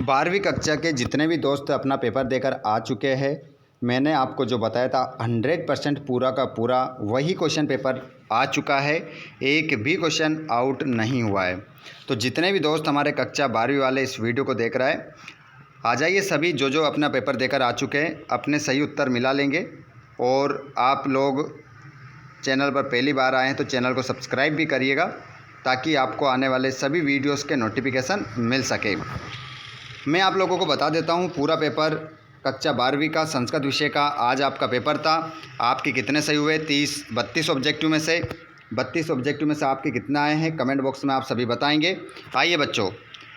12वीं कक्षा के जितने भी दोस्त अपना पेपर देकर आ चुके हैं, मैंने आपको जो बताया था 100% पूरा का पूरा वही क्वेश्चन पेपर आ चुका है। एक भी क्वेश्चन आउट नहीं हुआ है। तो जितने भी दोस्त हमारे कक्षा 12वीं वाले इस वीडियो को देख रहे हैं, आ जाइए सभी जो अपना पेपर देकर आ चुके हैं, अपने सही उत्तर मिला लेंगे। और आप लोग चैनल पर पहली बार आए हैं तो चैनल को सब्सक्राइब भी करिएगा, ताकि आपको आने वाले सभी वीडियोस के नोटिफिकेशन मिल सके। मैं आप लोगों को बता देता हूं, पूरा पेपर कक्षा 12वीं का संस्कृत विषय का आज आपका पेपर था। आपके कितने सही हुए? 32 ऑब्जेक्टिव में से 32 ऑब्जेक्टिव में से आपके कितना आए हैं, कमेंट बॉक्स में आप सभी बताएंगे। आइए बच्चों,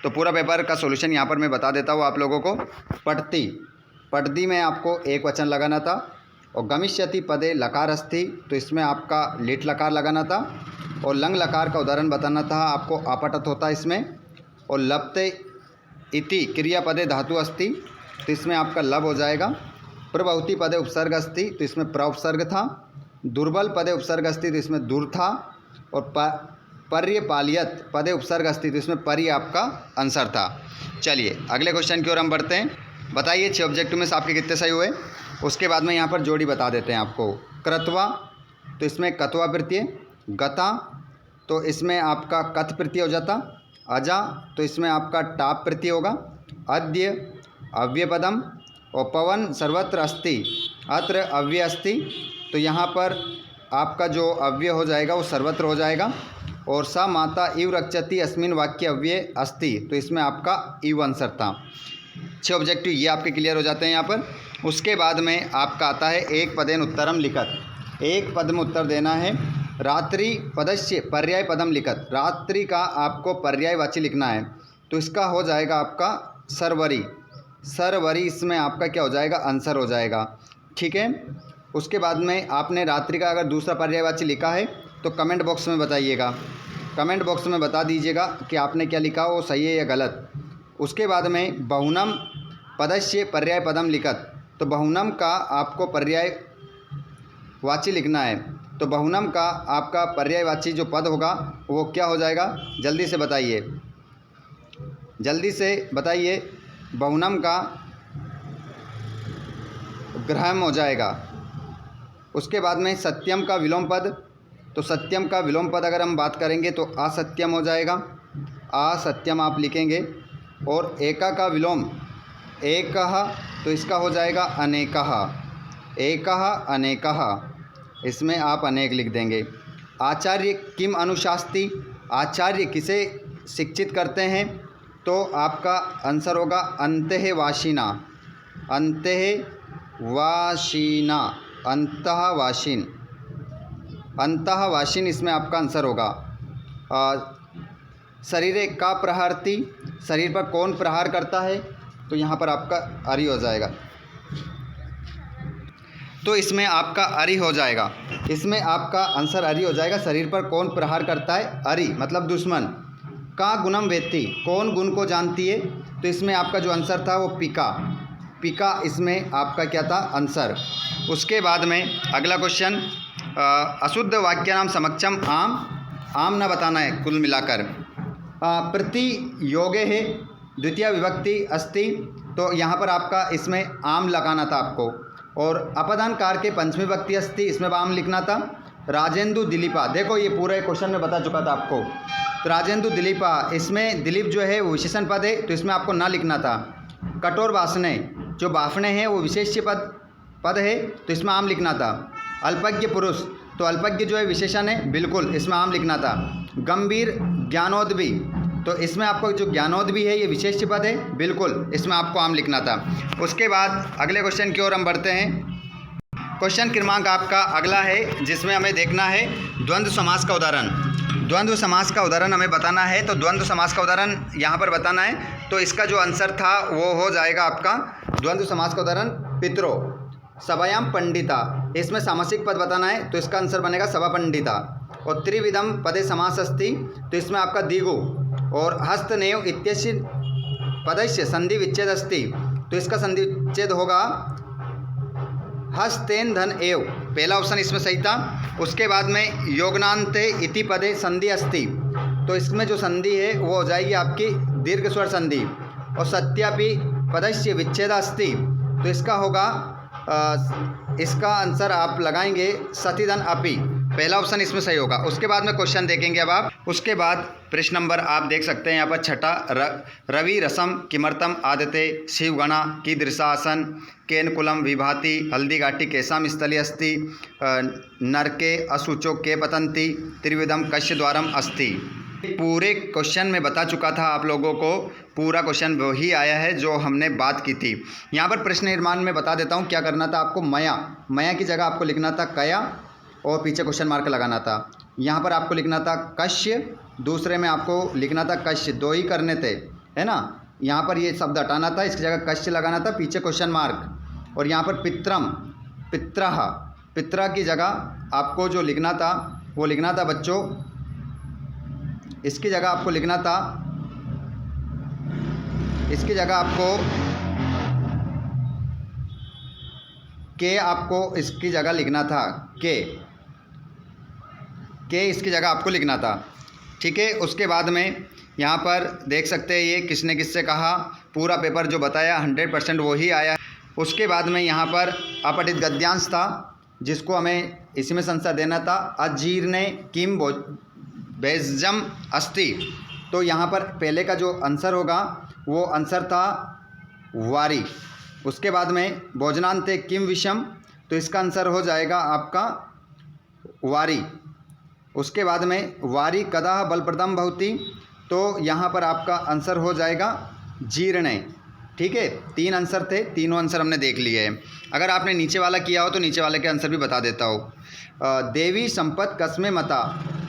तो पूरा पेपर का सॉल्यूशन यहाँ पर मैं बता देता हूँ आप लोगों को। पठती में आपको एक वचन लगाना था, और गमिष्यति पदे लकार अस्ति, तो इसमें आपका लिट लकार लगाना था। और लंग लकार का उदाहरण बताना था आपको, अपठत होता है इसमें। और लप्ते इति क्रियापदे धातु अस्ति, तो इसमें आपका लब हो जाएगा। प्रभवती पदे उपसर्ग अस्ति, तो इसमें प्र उपसर्ग था। दुर्बल पदे उपसर्ग अस्ति, तो इसमें दुर था। और पर्यपालियत पदे उपसर्ग अस्ति, तो इसमें परि आपका आंसर था। चलिए अगले क्वेश्चन की ओर हम बढ़ते हैं। बताइए 6 ऑब्जेक्टिव में से आपके कितने सही हुए। उसके बाद में यहाँ पर जोड़ी बता देते हैं आपको। कृत्वा, तो इसमें कत्वा प्रत्यय। गता, तो इसमें आपका कथ प्रत्यय हो जाता। अजा, तो इसमें आपका टाप प्रत्यय होगा। अद्य अव्यपदम। और पवन सर्वत्र अस्ति, अत्र अव्य अस्ति, तो यहाँ पर आपका जो अव्य हो जाएगा वो सर्वत्र हो जाएगा। और सा माता इव रक्षति अस्मिन वाक्य अव्य अस्ति, तो इसमें आपका इव आंसर था। 6 ऑब्जेक्टिव ये आपके क्लियर हो जाते हैं यहाँ पर। उसके बाद में आपका आता है एक पदेन उत्तरम लिखत। एक पद में उत्तर देना है। रात्रि पदस्य पर्याय पदम लिखत, रात्रि का आपको पर्यायवाची लिखना है। तो इसका हो जाएगा आपका सरवरी। सरवरी इसमें आपका क्या हो जाएगा? आंसर हो जाएगा। ठीक है। उसके बाद में आपने रात्रि का अगर दूसरा पर्यायवाची लिखा है तो कमेंट बॉक्स में बताइएगा। कमेंट बॉक्स में बता दीजिएगा कि आपने क्या लिखा, वो सही है या गलत। उसके बाद में बहुनम पदस्य पर्याय पदम लिखत, तो बहुनम का आपको पर्यायवाची लिखना है। तो बहुनम का आपका पर्यायवाची जो पद होगा वो क्या हो जाएगा? जल्दी से बताइए, जल्दी से बताइए। बहुनम का ग्रहम हो जाएगा। उसके बाद में सत्यम का विलोम पद, तो सत्यम का विलोम पद अगर हम बात करेंगे तो असत्यम हो जाएगा। असत्यम आप लिखेंगे। और एका का विलोम एकः, तो इसका हो जाएगा अनेकः। एकः अनेकः, इसमें आप अनेक लिख देंगे। आचार्य किम अनुशास्ति, आचार्य किसे शिक्षित करते हैं, तो आपका आंसर होगा अंतः वाशिना। अंतः वाशिना, अंतः वाशिन, अंतः वाशिन इसमें आपका आंसर होगा। शरीरे का प्रहारती, शरीर पर कौन प्रहार करता है, तो यहाँ पर आपका अरि हो जाएगा। तो इसमें आपका अरि हो जाएगा। इसमें आपका आंसर अरि हो जाएगा। शरीर पर कौन प्रहार करता है? अरि मतलब दुश्मन। का गुणम वेत्ति, कौन गुण को जानती है, तो इसमें आपका जो आंसर था वो पिका। पिका इसमें आपका क्या था? आंसर। उसके बाद में अगला क्वेश्चन, अशुद्ध वाक्य नाम समक्षम आम। आम ना बताना है कुल मिलाकर। प्रति योगे है द्वितीय विभक्ति अस्ति, तो यहाँ पर आपका इसमें आम लगाना था आपको। और अपदानकार के पंचमी विभक्ति अस्ति, इसमें आम लिखना था। राजेंदु दिलीपा, देखो ये पूरा क्वेश्चन में बता चुका था आपको। तो राजेंदु दिलीपा, इसमें दिलीप जो है वो विशेषण पद है, तो इसमें आपको ना लिखना था। कठोर वासने, जो बाफने हैं वो विशेष्य पद है, तो इसमें आम लिखना था। अल्पज्ञ पुरुष, तो अल्पज्ञ जो है विशेषण है, बिल्कुल इसमें आम लिखना था। गंभीर ज्ञानोद्वी, तो इसमें आपको जो ज्ञानोद्वी है ये विशेष्य पद है, बिल्कुल इसमें आपको आम लिखना था। उसके बाद अगले क्वेश्चन की ओर हम बढ़ते हैं। क्वेश्चन क्रमांक आपका अगला है, जिसमें हमें देखना है द्वंद्व समास का उदाहरण। द्वंद्व समास का उदाहरण हमें बताना है। तो द्वंद्व समास का उदाहरण यहाँ पर बताना है। तो इसका जो आंसर था वो हो जाएगा आपका द्वंद्व समास का उदाहरण पितरो सभायाम पंडिता, इसमें सामासिक पद बताना है, तो इसका आंसर बनेगा सभा पंडिता। और त्रिविधम पदे समास अस्ति, तो इसमें आपका दिगु। और हस्तनेव इत्यस्य पदस्य संधि विच्छेद अस्ति, तो इसका संधि विच्छेद होगा हस्तेन धन एव, पहला ऑप्शन इसमें सही था। उसके बाद में योगनान्ते इति पदे संधि अस्ति, तो इसमें जो संधि है वो हो जाएगी आपकी दीर्घ स्वर संधि। और सत्यापि पदस्य विच्छेद अस्ति, तो इसका होगा इसका आंसर आप लगाएंगे सतिधन अपि। पहला ऑप्शन इसमें सही होगा। उसके बाद में क्वेश्चन देखेंगे अब आप। उसके बाद प्रश्न नंबर आप देख सकते हैं यहाँ पर छठा, रवि रसम किमर्थम आदते शिवगणा कीदृशासन केन कुलम विभाति हल्दी घाटी केशाम स्थली अस्ति नरके अशुचो के पतंती त्रिविधम कश्य द्वारम अस्ति। पूरे क्वेश्चन में बता चुका था आप लोगों को, पूरा क्वेश्चन वही आया है जो हमने बात की थी। यहाँ पर प्रश्न निर्माण में बता देता हूँ क्या करना था आपको। मया की जगह आपको लिखना था कया और पीछे क्वेश्चन मार्क लगाना था। यहाँ पर आपको लिखना था कश्य, दूसरे में आपको लिखना था कश्य, दो ही करने थे, है ना। यहाँ पर ये शब्द हटाना था, इसकी जगह कश्य लगाना था, पीछे क्वेश्चन मार्क। और यहाँ पर पित्रम, पित्रह, पित्रा की जगह आपको जो लिखना था वो लिखना था बच्चों, इसकी जगह आपको लिखना था, इसकी जगह आपको के, आपको इसकी जगह लिखना था के इसकी जगह आपको लिखना था, ठीक है। उसके बाद में यहाँ पर देख सकते हैं ये किसने किससे कहा, पूरा पेपर जो बताया 100% वही आया। उसके बाद में यहाँ पर अपठित गद्यांश था जिसको हमें इसी में संशय देना था। अजीर्णे किम बेजम अस्ति, तो यहाँ पर पहले का जो आंसर होगा वो आंसर था वारी। उसके बाद में भोजनांते किम विषम, तो इसका आंसर हो जाएगा आपका वारी। उसके बाद में वारी कदा बलप्रदम भवति, तो यहाँ पर आपका आंसर हो जाएगा जीर्णे, ठीक है। 3 आंसर थे, तीनों आंसर हमने देख लिए हैं। अगर आपने नीचे वाला किया हो तो नीचे वाले के आंसर भी बता देता हूँ। देवी संपद कस्मे मता,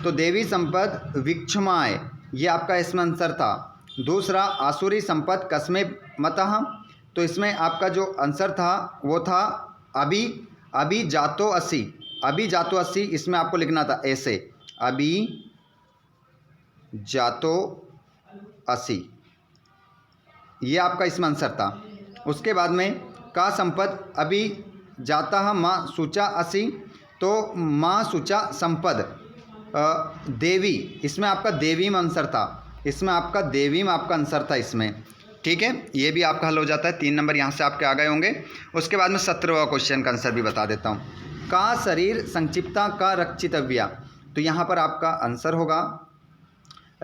तो देवी संपद विक्षमाय, ये आपका इसमें आंसर था। दूसरा आसुरी संपद कस्मे मतः, तो इसमें आपका जो आंसर था वो था अभी जातो अस्सी, अभी जातो अस्सी, इसमें आपको लिखना था ऐसे, अभी जातो अस्सी, ये आपका इसमें आंसर था। उसके बाद में का संपद अभी जाता माँ सूचा अस्सी, तो माँ सूचा संपद देवी, इसमें आपका देवी में आंसर था, इसमें आपका देवी में आपका आंसर था इसमें, ठीक है। ये भी आपका हल हो जाता है। 3 नंबर यहाँ से आपके आ गए होंगे। उसके बाद में 17वां क्वेश्चन का आंसर भी बता देता हूँ। का शरीर संक्षिप्ता का रक्षितव्या, तो यहाँ पर आपका आंसर होगा,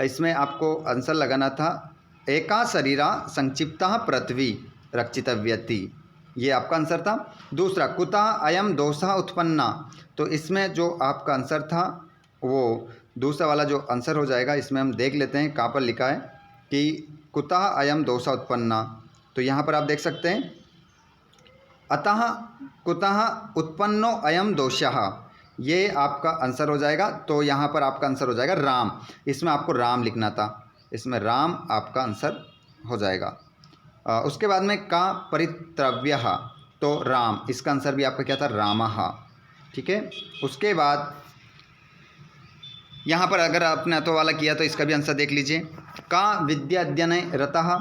इसमें आपको आंसर लगाना था एका शरीरा संक्षिप्ता पृथ्वी रक्षितव्यति, ये आपका आंसर था। दूसरा कुतः अयम दोषः उत्पन्ना, तो इसमें जो आपका आंसर था वो दूसरा वाला जो आंसर हो जाएगा, इसमें हम देख लेते हैं कहाँ पर लिखा है कि कुतः अयम दोषः उत्पन्ना, तो यहाँ पर आप देख सकते हैं अतः कुतः उत्पन्नो अयम दोषः, ये आपका आंसर हो जाएगा। तो यहाँ पर आपका आंसर हो जाएगा राम, इसमें आपको राम लिखना था, इसमें राम आपका आंसर हो जाएगा। उसके बाद में का परित्रव्यः, तो राम, इसका आंसर भी आपका क्या था रामः, ठीक है। उसके बाद यहाँ पर अगर आपने अतो वाला किया तो इसका भी आंसर देख लीजिए। का विद्या अध्ययने रतः,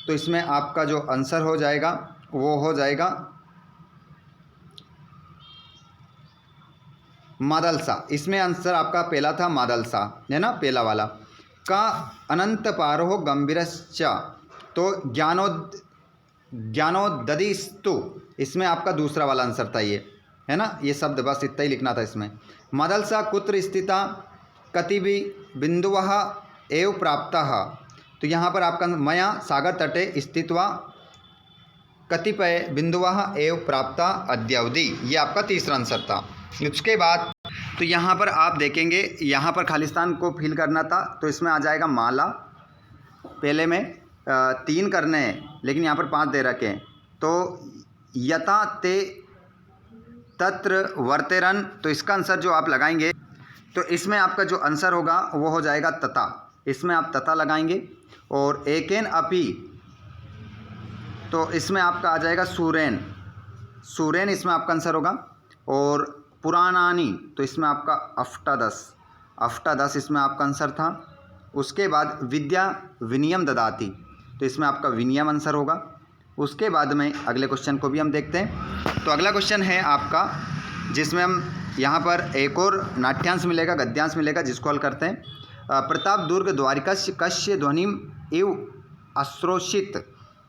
तो इसमें आपका जो आंसर हो जाएगा वो हो जाएगा मादलसा, इसमें आंसर आपका पहला था मादलसा, है ना, पहला वाला। का अनंत पारो गंभीरश्च, तो ज्ञानोदधिस्तु, इसमें आपका दूसरा वाला आंसर था ये, है ना, ये शब्द बस इतना ही लिखना था इसमें। मादलसा कुत्र स्थिता कतिभि बिंदुवः एव प्राप्तः, तो यहाँ पर आपका मया सागर तटे स्थित्वा कतिपय बिंदुवः एव प्राप्ता अद्यावधि, ये आपका तीसरा आंसर था। उसके बाद तो यहाँ पर आप देखेंगे, यहाँ पर खालिस्तान को फिल करना था, तो इसमें आ जाएगा माला, पहले में 3 करने हैं लेकिन यहाँ पर 5 दे रखे हैं। तो यथा ते तत्र वर्तेरन, तो इसका आंसर जो आप लगाएंगे तो इसमें आपका जो आंसर होगा वो हो जाएगा तथा, इसमें आप तथा लगाएंगे। और एकेन अपि, तो इसमें आपका आ जाएगा सूरेन, सूरेन इसमें आपका आंसर होगा। और पुराणानी, तो इसमें आपका अष्टादश, अष्टादश इसमें आपका आंसर था। उसके बाद विद्या विनियम ददाती, तो इसमें आपका विनियम आंसर होगा। उसके बाद में अगले क्वेश्चन को भी हम देखते हैं। तो अगला क्वेश्चन है आपका जिसमें हम यहाँ पर एक और नाट्यांश मिलेगा, गद्यांश मिलेगा, जिसको हल करते हैं। प्रताप दुर्ग द्वारिका कश्य ध्वनिम एव अश्रोषित,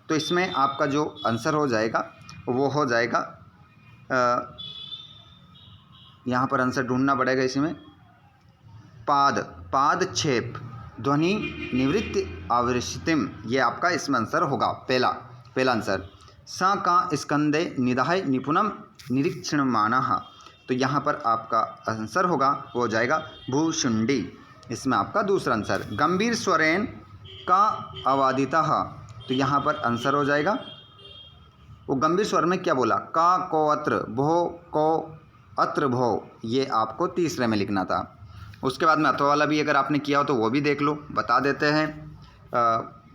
तो इसमें आपका जो आंसर हो जाएगा वो हो जाएगा, यहाँ पर आंसर ढूंढना पड़ेगा इसमें, पादक्षेप ध्वनि निवृत्ति आवृष्टिम, ये आपका इसमें आंसर होगा पहला आंसर। स का स्कंदे निधाय निपुणम निरीक्षणमानः, तो यहाँ पर आपका आंसर होगा वो हो जाएगा भूशुंडी, इसमें आपका दूसरा आंसर। गंभीर स्वरेण का अवादितः, तो यहाँ पर आंसर हो जाएगा वो गंभीर स्वर में क्या बोला, का को अत्र भो को अत्र भो, ये आपको तीसरे में लिखना था। उसके बाद में अथवा वाला भी अगर आपने किया हो तो वो भी देख लो, बता देते हैं।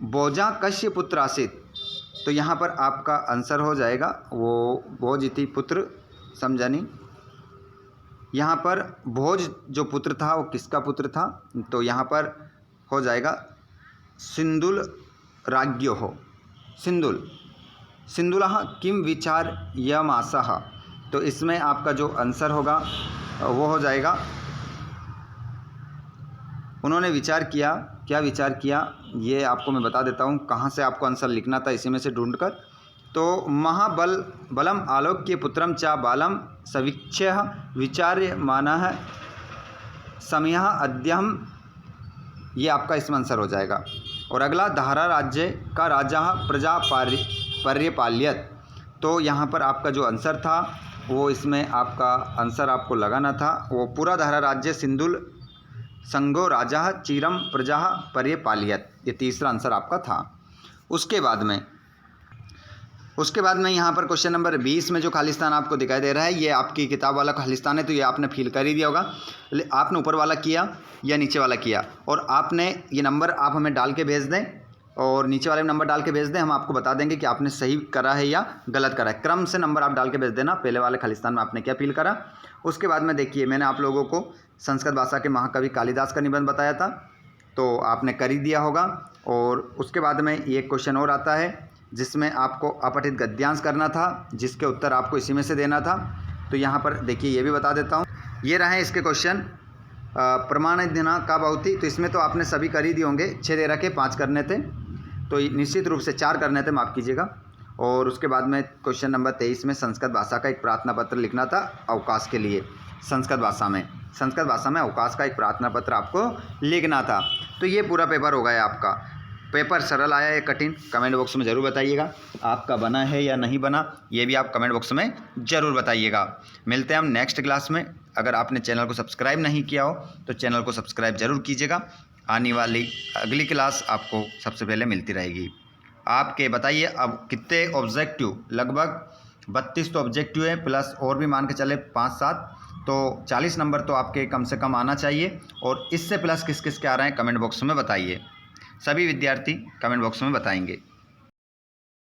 बोजा कश्य पुत्र आसित, तो यहाँ पर आपका आंसर हो जाएगा वो भोज इति पुत्र, समझा नहीं, यहाँ पर भोज जो पुत्र था वो किसका पुत्र था, तो यहाँ पर हो जाएगा सिंदुल राज्ञो हो, सिंदुलः किम विचार यमासः, तो इसमें आपका जो आंसर होगा वो हो जाएगा, उन्होंने विचार किया, क्या विचार किया ये आपको मैं बता देता हूँ, कहाँ से आपको आंसर लिखना था इसी में से ढूंढकर। तो महाबलम आलोक्य पुत्रम च बालम सवीक्ष्य विचार्यमानः समयः अद्यहम, ये आपका इसमें आंसर हो जाएगा। और अगला धारा राज्य का राजा प्रजा पर्यपाल्यत, तो यहाँ पर आपका जो आंसर था वो इसमें आपका आंसर आपको लगाना था वो पूरा धारा राज्य सिंधुल संगो राजा चीरम प्रजा पर्यपाल्यत, ये तीसरा आंसर आपका था। उसके बाद में यहाँ पर क्वेश्चन नंबर 20 में जो खालिस्तान आपको दिखाई दे रहा है ये आपकी किताब वाला खालिस्तान है, तो ये आपने फिल कर ही दिया होगा। आपने ऊपर वाला किया या नीचे वाला किया, और आपने ये नंबर आप हमें डाल के भेज दें और नीचे वाले नंबर डाल के भेज दें, हम आपको बता देंगे कि आपने सही करा है या गलत करा है। क्रम से नंबर आप डाल के भेज देना, पहले वाले खालिस्तान में आपने क्या फिल करा। उसके बाद में देखिए मैंने आप लोगों को संस्कृत भाषा के महाकवि कालिदास का निबंध बताया था, तो आपने कर ही दिया होगा। और उसके बाद में ये क्वेश्चन और आता है जिसमें आपको अपठित गद्यांश करना था, जिसके उत्तर आपको इसी में से देना था। तो यहाँ पर देखिए ये भी बता देता हूँ, ये रहे इसके क्वेश्चन। प्रमाणिधना का बहुती, तो इसमें तो आपने सभी कर ही दिए होंगे, 6 दे रखे 5 करने थे, तो निश्चित रूप से 4 करने थे, माफ़ कीजिएगा। और उसके बाद में क्वेश्चन नंबर 23 में संस्कृत भाषा का एक प्रार्थना पत्र लिखना था अवकाश के लिए, संस्कृत भाषा में अवकाश का एक प्रार्थना पत्र आपको लिखना था। तो ये पूरा पेपर हो गया आपका। पेपर सरल आया या कठिन, कमेंट बॉक्स में ज़रूर बताइएगा। आपका बना है या नहीं बना ये भी आप कमेंट बॉक्स में ज़रूर बताइएगा। मिलते हैं हम नेक्स्ट क्लास में। अगर आपने चैनल को सब्सक्राइब नहीं किया हो तो चैनल को सब्सक्राइब ज़रूर कीजिएगा। आने वाली अगली क्लास आपको सबसे पहले मिलती रहेगी। आपके बताइए अब कितने ऑब्जेक्टिव, लगभग 32 तो ऑब्जेक्टिव है, प्लस और भी मान के चले 5-7, तो 40 नंबर तो आपके कम से कम आना चाहिए। और इससे प्लस किस किस के आ रहे हैं कमेंट बॉक्स में बताइए। सभी विद्यार्थी कमेंट बॉक्स में बताएंगे।